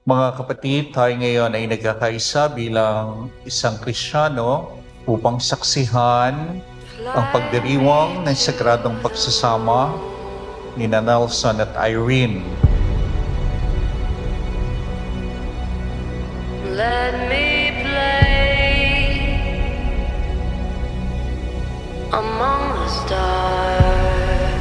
Mga kapatid, tayo ngayon ay nagkakaisa bilang isang Kristiyano upang saksihan ang pagdiriwang ng sagradong pagsasama ni Nelson at Irene. Let me play among the stars.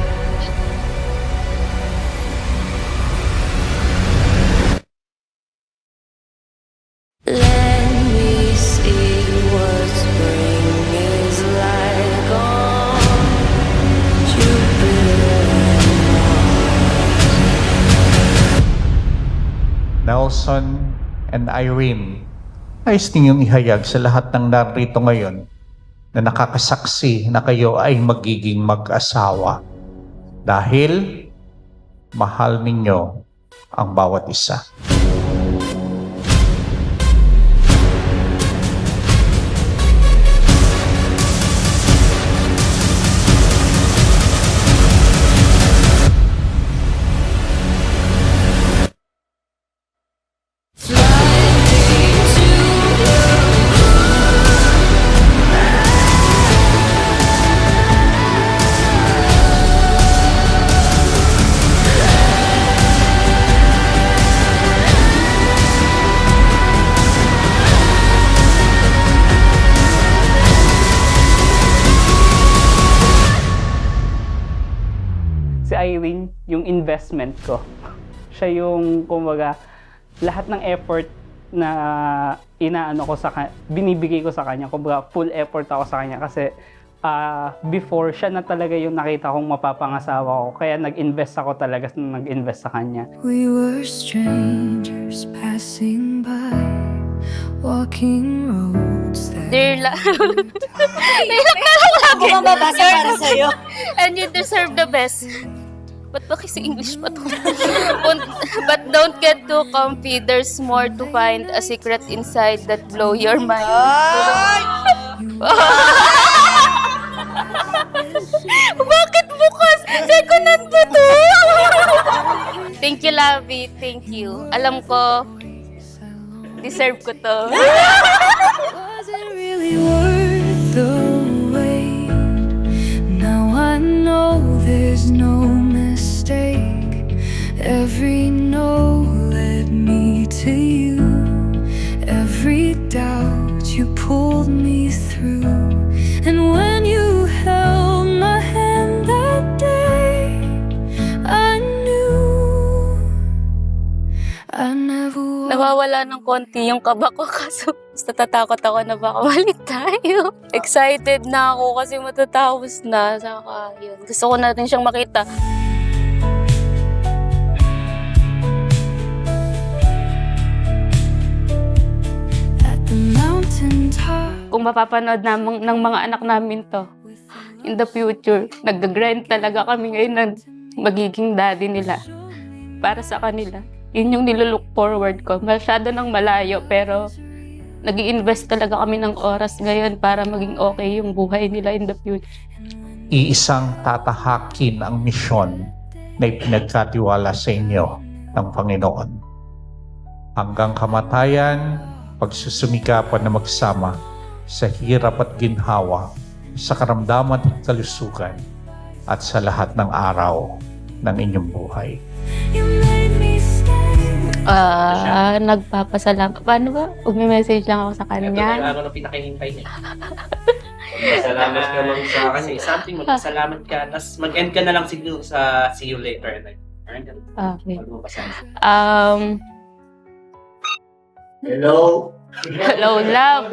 Let me see what spring is like on Jupiter and Nelson and Irene, nais ninyong ihayag sa lahat ng narito ngayon na nakakasaksi na kayo ay magiging mag-asawa dahil mahal ninyo ang bawat isa. Si Irene, yung investment ko. Siya yung, kumbaga, lahat ng effort na binibigay ko sa kanya. Kumbaga, full effort ako sa kanya kasi before, siya na talaga yung nakita kong mapapangasawa ko. Kaya nag-invest ako talaga sa kanya. We were strangers passing by, walking roads that Ako mababasa para sa'yo. And you deserve the best. Ba't ba kasi English pa to? But don't get too comfy. There's more to find. A secret inside that blow your mind. Bakit bukas? Second pa to? Thank you, Lavi. Thank you. Alam ko, deserve ko to. was it really worth the wait? Now I know there's no mistake. Every no led me to you. Every doubt you pulled me through. And when you held my hand that day, I knew I never would. Nawawala ng konti yung kaba ko kaso natatakot ako na baka mali tayo. Excited na ako kasi matatapos na. Saka yun. Gusto ko na rin siyang makita. At the mountaintop. Kung mapapanood ng mga anak namin to in the future, nag-grind talaga kami ngayon na magiging daddy nila para sa kanila. Yun yung nilook forward ko. Masyado nang malayo pero nag-i-invest talaga kami ng oras ngayon para maging okay yung buhay nila in the future. Iisang tatahakin ang misyon na ipinagkatiwala sa inyo ng Panginoon. Hanggang kamatayan, pagsusumikapan na magsama sa hirap at ginhawa, sa karamdaman at kalusugan, at sa lahat ng araw ng inyong buhay. You made me stay. Nagpapasalamat. Paano ba? Umi-message lang ako sa Ito na yung kanya. araw na pinakahintay niya. Salamat ka lang sa kasi something, magpasalamat ka, tapos mag-end ka na lang siguro sa see you later. Like, Okay. magpapasalamat. Hello. Hello, love.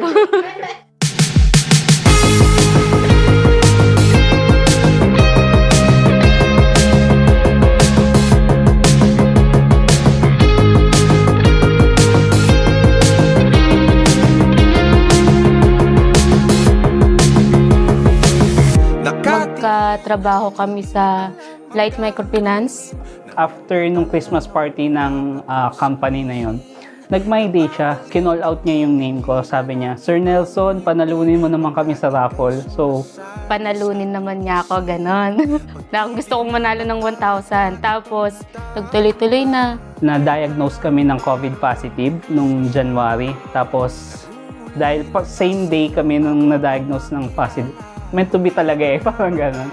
Magkatrabaho kami sa Light Microfinance. After nung Christmas party ng company na yon, nag-my day siya. Kinall out niya yung name ko. Sabi niya, Sir Nelson, panalunin mo naman kami sa raffle. So, Panalunin naman niya ako, ganon. Na gusto kong manalo ng 1,000. Tapos, nagtuloy-tuloy na. na-diagnose kami ng COVID positive nung January. Tapos, dahil same day kami nung na-diagnose ng positive. Meant to be talaga eh, parang gano'n.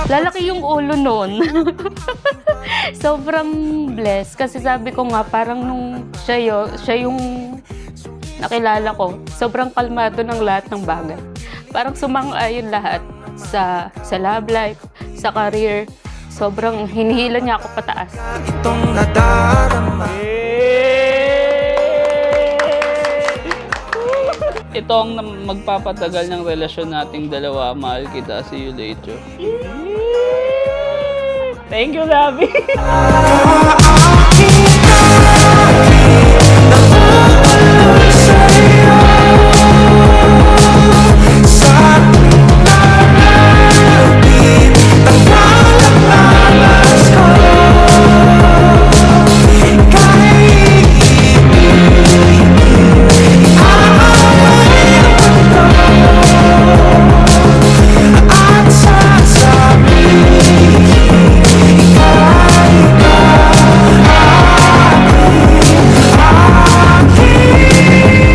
Lalaki yung ulo nun. Sobrang blessed. Kasi sabi ko nga, parang nung siya yung nakilala ko, sobrang kalmado ng lahat ng bagay. Parang sumang-ayon lahat sa love life, sa career. Sobrang hinihila niya ako pataas. Ito ang magpapatagal ng relasyon nating dalawa. Mahal kita. See you later. Thank you, Gabi.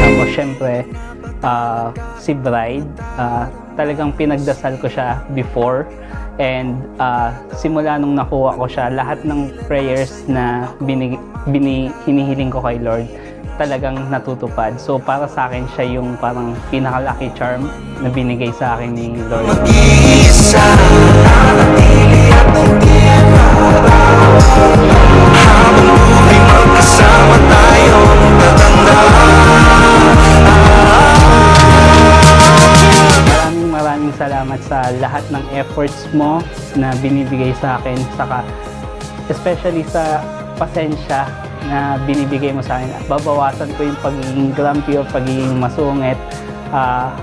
Tapos syempre, si Bride, talagang pinagdasal ko siya before. And simula nung nakuha ko siya, lahat ng prayers na hinihiling ko kay Lord, talagang natutupad. So para sa akin, siya yung parang pinaka-lucky charm na binigay sa akin ni Lord. Maraming salamat sa lahat ng efforts mo na binibigay sa akin, saka especially sa pasensya na binibigay mo sa akin. Babawasan ko yung pagiging grumpy o pagiging masungit.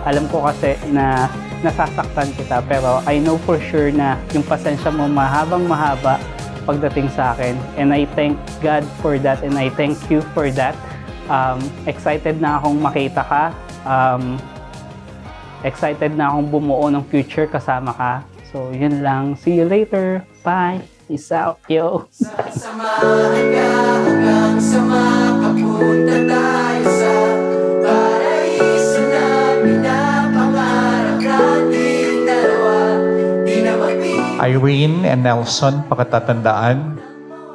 Alam ko kasi na nasasaktan kita, pero I know for sure na yung pasensya mo mahabang mahaba pagdating sa akin. And I thank God for that, and I thank you for that. Excited na akong makita ka. Excited na akong bumuo ng future kasama ka. So, yun lang. See you later. Bye. Peace out, yo. Samahan ka hanggang sa makapunta tayo sa paraiso na pinapangarap nating dalawa. Di na mapili. Irene and Nelson, pakatatandaan,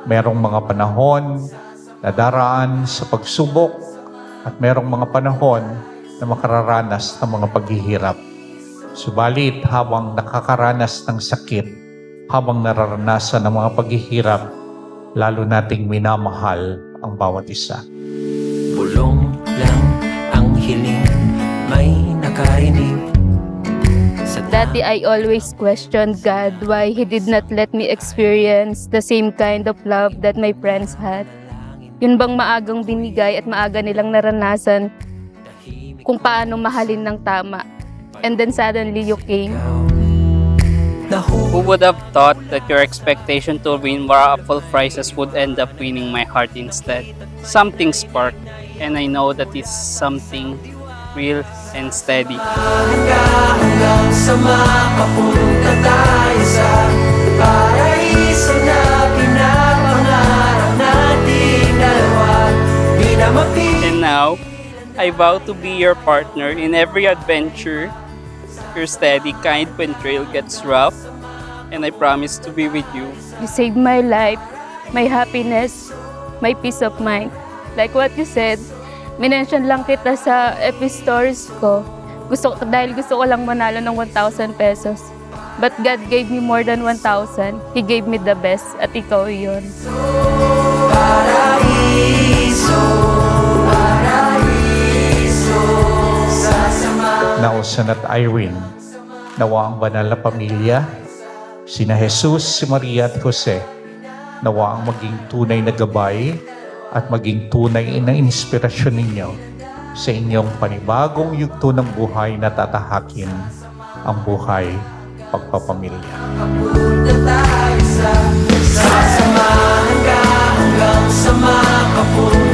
merong mga panahon na daraan sa pagsubok at merong mga panahon na makararanas ng mga paghihirap. Subalit habang nakakaranas ng sakit, habang nararanasan ng mga paghihirap, lalo nating minamahal ang bawat isa. Bulong lang ang hiling, may nakarinig. Dati I always questioned God why He did not let me experience the same kind of love that my friends had. Yun bang maagang binigay at maaga nilang naranasan kung paano mahalin ng tama. And then suddenly you came. Who would have thought that your expectation to win raffle prizes would end up winning my heart instead? Something sparked, and I know that it's something real and steady. Hanggang sa makapunta tayo sa paraiso na pinapangarap nating dalawa. Di na mapili. And now, I vow to be your partner in every adventure, your steady, kind when trail gets rough, and I promise to be with you. You saved my life, my happiness, my peace of mind. Like what you said, minention lang kita sa stories ko. Dahil gusto ko lang manalo ng 1,000 pesos. But God gave me more than 1,000. He gave me the best at ikaw yun. Paraiso, paraiso, sasama. Nausan at Irene, nawa ang banal na pamilya, sina Jesus, si Maria at Jose, nawa ang maging tunay na gabay at maging tunay na inspirasyon ninyo sa inyong panibagong yugto ng buhay na tatahakin ang buhay pagpapamilya. Papunta tayo sa sasamahan ka hanggang sa makapunta